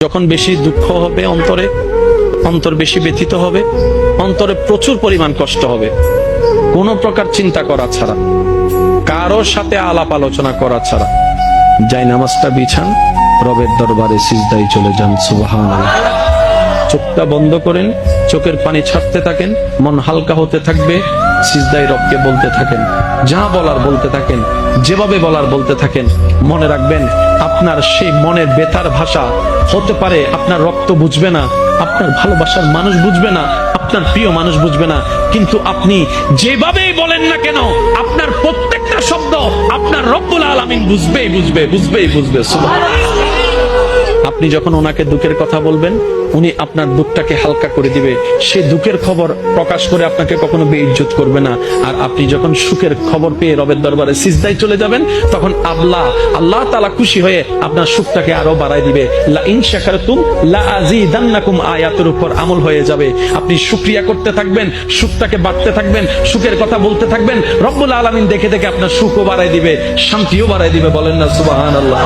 যখন বেশি দুঃখ হবে অন্তর বেশি ব্যথিত হবে, অন্তরে প্রচুর পরিমাণ কষ্ট হবে, কোনো প্রকার চিন্তা করা ছাড়া, কারোর সাথে আলাপ আলোচনা করা ছাড়া যাই নামাজটা বিছান, রবের দরবারে সিজদায় চলে যান। সুবহানাল্লাহ। চোখটা বন্ধ করেন, চোখের পানি ছাড়তে থাকেন, মন হালকা হতে থাকবে, সিজদায় রবকে বলতে থাকেন, যা বলার বলতে থাকেন, যেভাবে বলার বলতে থাকেন। মনে রাখবেন, আপনার সেই মনের বেতার ভাষা হতে পারে আপনার রক্ত বুঝবে না, আপনার ভালোবাসার মানুষ বুঝবে না, আপনার প্রিয় মানুষ বুঝবে না, কিন্তু আপনি যেভাবেই বলেন না কেন, আপনার প্রত্যেকটা শব্দ আপনার রব্বুল আলামিন বুঝবে। সুবহানাল্লাহ। আপনি যখন ওনাকে দুঃখের কথা বলবেন, উনি আপনার দুঃখটাকে হালকা করে দিবে। সে দুঃখের খবর প্রকাশ করে আপনাকে কখনো বেইজ্জত করবে না। আর আপনি যখন সুখের খবর পেয়ে রবের দরবারে সিজদায় চলে যাবেন, তখন আল্লাহ তাআলা খুশি হয়ে আপনার সুখটাকে আরো বাড়ায় দিবে। লা ইন শাকারতুম লা আযীদান্নাকুম আয়াতের উপর আমল হয়ে যাবে। আপনি শুকরিয়া করতে থাকবেন, সুখটাকে বাড়তে থাকবেন, সুখের কথা বলতে থাকবেন, রব্বুল আলামিন দেখে দেখে আপনার সুখও বাড়ায় দিবে, শান্তিও বাড়ায় দিবে। বলেন না সুবহানাল্লাহ।